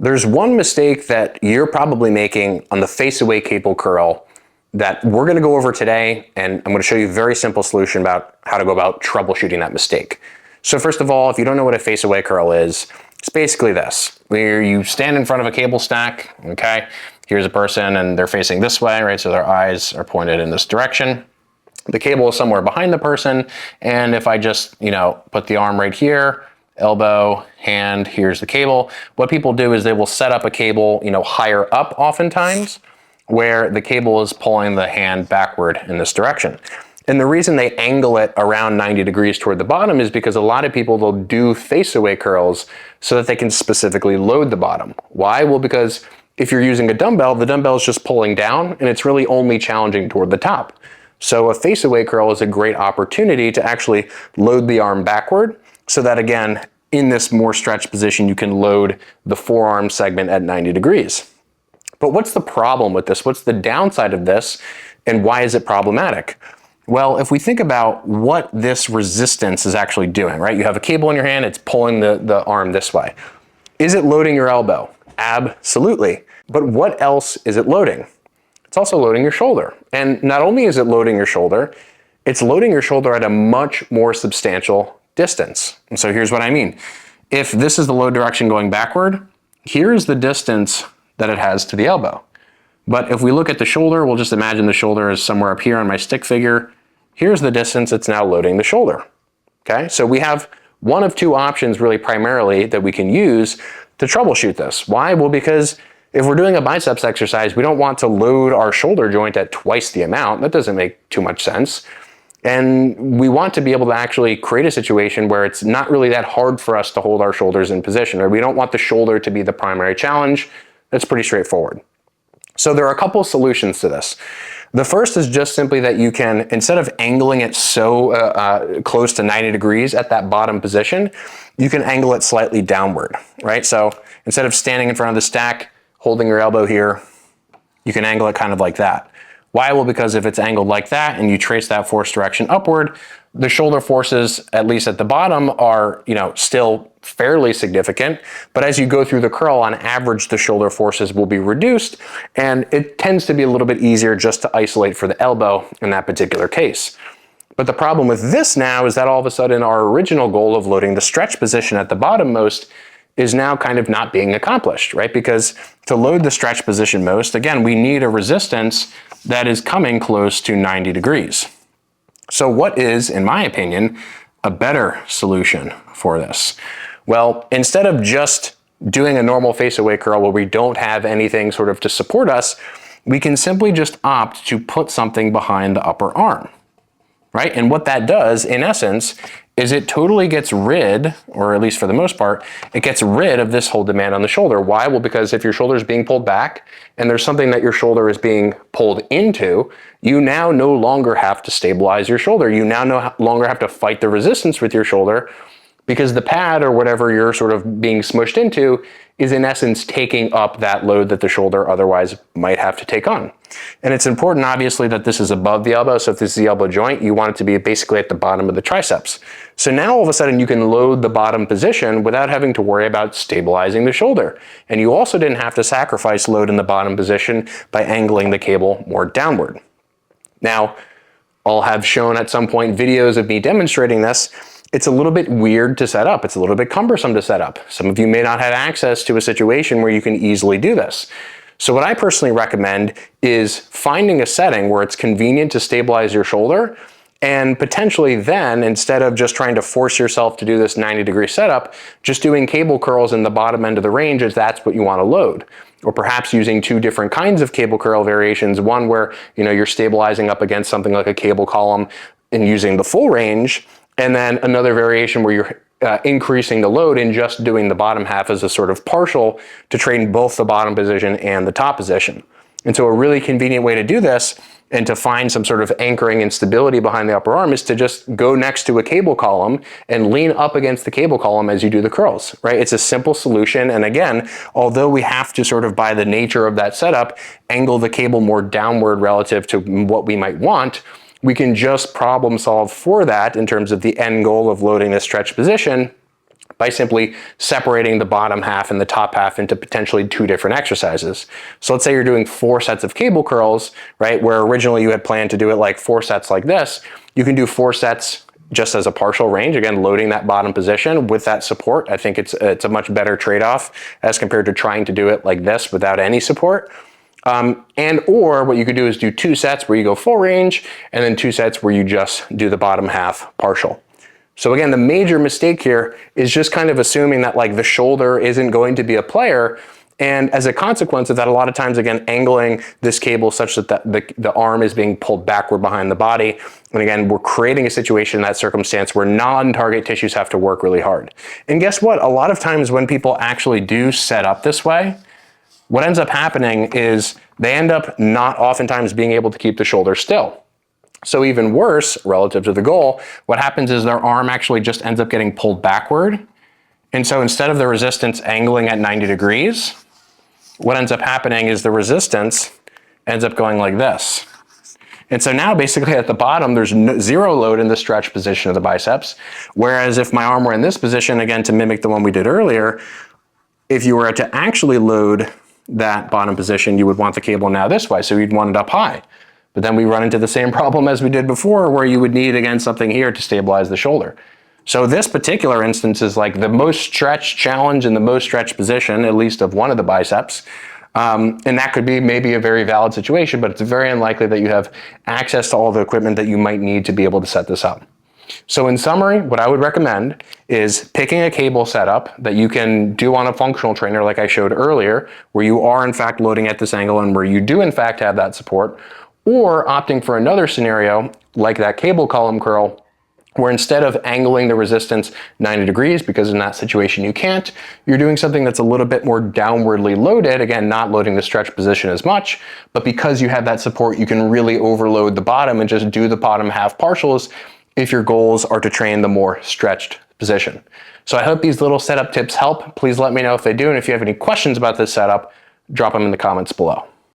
There's one mistake that you're probably making on the face-away cable curl that we're going to go over today, and I'm going to show you a very simple solution about how to go about troubleshooting that mistake. So first of all, if you don't know what a face-away curl is, it's basically this, where you stand in front of a cable stack, okay? Here's a person and they're facing this way, right? So their eyes are pointed in this direction. The cable is somewhere behind the person, and if I just, put the arm right here, elbow, hand, here's the cable. What people do is they will set up a cable, higher up oftentimes, where the cable is pulling the hand backward in this direction. And the reason they angle it around 90 degrees toward the bottom is because a lot of people will do face-away curls so that they can specifically load the bottom. Why? Well, because if you're using a dumbbell, the dumbbell is just pulling down and it's really only challenging toward the top. So a face-away curl is a great opportunity to actually load the arm backward so that, again, in this more stretched position, you can load the forearm segment at 90 degrees. But what's the problem with this? What's the downside of this? And why is it problematic? Well, if we think about what this resistance is actually doing, right? You have a cable in your hand, it's pulling the arm this way. Is it loading your elbow? Absolutely. But what else is it loading? It's also loading your shoulder. And not only is it loading your shoulder, it's loading your shoulder at a much more substantial distance. And so here's what I mean. If this is the load direction going backward, here's the distance that it has to the elbow. But if we look at the shoulder, we'll just imagine the shoulder is somewhere up here on my stick figure. Here's the distance it's now loading the shoulder. Okay, so we have one of two options really primarily that we can use to troubleshoot this. Why? Well, because if we're doing a biceps exercise, we don't want to load our shoulder joint at twice the amount. That doesn't make too much sense. And we want to be able to actually create a situation where it's not really that hard for us to hold our shoulders in position, or we don't want the shoulder to be the primary challenge. That's pretty straightforward. So there are a couple of solutions to this. The first is just simply that you can, instead of angling it so close to 90 degrees at that bottom position, you can angle it slightly downward, right? So instead of standing in front of the stack, holding your elbow here, you can angle it kind of like that. Why? Well, because if it's angled like that and you trace that force direction upward, the shoulder forces, at least at the bottom, are still fairly significant. But as you go through the curl, on average, the shoulder forces will be reduced, and it tends to be a little bit easier just to isolate for the elbow in that particular case. But the problem with this now is that all of a sudden our original goal of loading the stretch position at the bottom most is now kind of not being accomplished, right? Because to load the stretch position most, again, we need a resistance that is coming close to 90 degrees. So what is, in my opinion, a better solution for this? Well, instead of just doing a normal face-away curl where we don't have anything sort of to support us, we can simply just opt to put something behind the upper arm, right? And what that does, in essence, is it totally gets rid, or at least for the most part, it gets rid of this whole demand on the shoulder. Why? Well, because if your shoulder is being pulled back and there's something that your shoulder is being pulled into, you now no longer have to stabilize your shoulder. You now no longer have to fight the resistance with your shoulder, because the pad or whatever you're sort of being smushed into is in essence taking up that load that the shoulder otherwise might have to take on. And it's important, obviously, that this is above the elbow. So if this is the elbow joint, you want it to be basically at the bottom of the triceps. So now all of a sudden you can load the bottom position without having to worry about stabilizing the shoulder. And you also didn't have to sacrifice load in the bottom position by angling the cable more downward. Now, I'll have shown at some point videos of me demonstrating this. It's a little bit weird to set up. It's a little bit cumbersome to set up. Some of you may not have access to a situation where you can easily do this. So what I personally recommend is finding a setting where it's convenient to stabilize your shoulder, and potentially then, instead of just trying to force yourself to do this 90-degree setup, just doing cable curls in the bottom end of the range if that's what you want to load. Or perhaps using two different kinds of cable curl variations, one where you're stabilizing up against something like a cable column and using the full range, and then another variation where you're increasing the load and just doing the bottom half as a sort of partial to train both the bottom position and the top position. And so a really convenient way to do this and to find some sort of anchoring and stability behind the upper arm is to just go next to a cable column and lean up against the cable column as you do the curls, right? It's a simple solution. And again, although we have to sort of, by the nature of that setup, angle the cable more downward relative to what we might want, we can just problem solve for that in terms of the end goal of loading a stretch position by simply separating the bottom half and the top half into potentially 2 different exercises. So let's say you're doing 4 sets of cable curls, right? Where originally you had planned to do it like 4 sets like this. You can do 4 sets just as a partial range, again, loading that bottom position with that support. I think it's a much better trade-off as compared to trying to do it like this without any support. Or what you could do is do 2 sets where you go full range and then 2 sets where you just do the bottom half partial. So again, the major mistake here is just kind of assuming that like the shoulder isn't going to be a player. And as a consequence of that, a lot of times, again, angling this cable such that the arm is being pulled backward behind the body. And again, we're creating a situation in that circumstance where non-target tissues have to work really hard. And guess what? A lot of times when people actually do set up this way, what ends up happening is they end up not oftentimes being able to keep the shoulder still. So even worse, relative to the goal, what happens is their arm actually just ends up getting pulled backward. And so instead of the resistance angling at 90 degrees, what ends up happening is the resistance ends up going like this. And so now basically at the bottom, there's 0 load in the stretch position of the biceps. Whereas if my arm were in this position, again, to mimic the one we did earlier, if you were to actually load that bottom position, you would want the cable now this way. So you'd want it up high. But then we run into the same problem as we did before, where you would need, again, something here to stabilize the shoulder. So this particular instance is like the most stretched challenge in the most stretched position, at least of one of the biceps. And that could be maybe a very valid situation, but it's very unlikely that you have access to all the equipment that you might need to be able to set this up. So in summary, what I would recommend is picking a cable setup that you can do on a functional trainer like I showed earlier, where you are in fact loading at this angle and where you do in fact have that support, or opting for another scenario like that cable column curl, where instead of angling the resistance 90 degrees, because in that situation you can't, you're doing something that's a little bit more downwardly loaded, again, not loading the stretch position as much, but because you have that support, you can really overload the bottom and just do the bottom half partials if your goals are to train the more stretched position. So I hope these little setup tips help. Please let me know if they do, and if you have any questions about this setup, drop them in the comments below.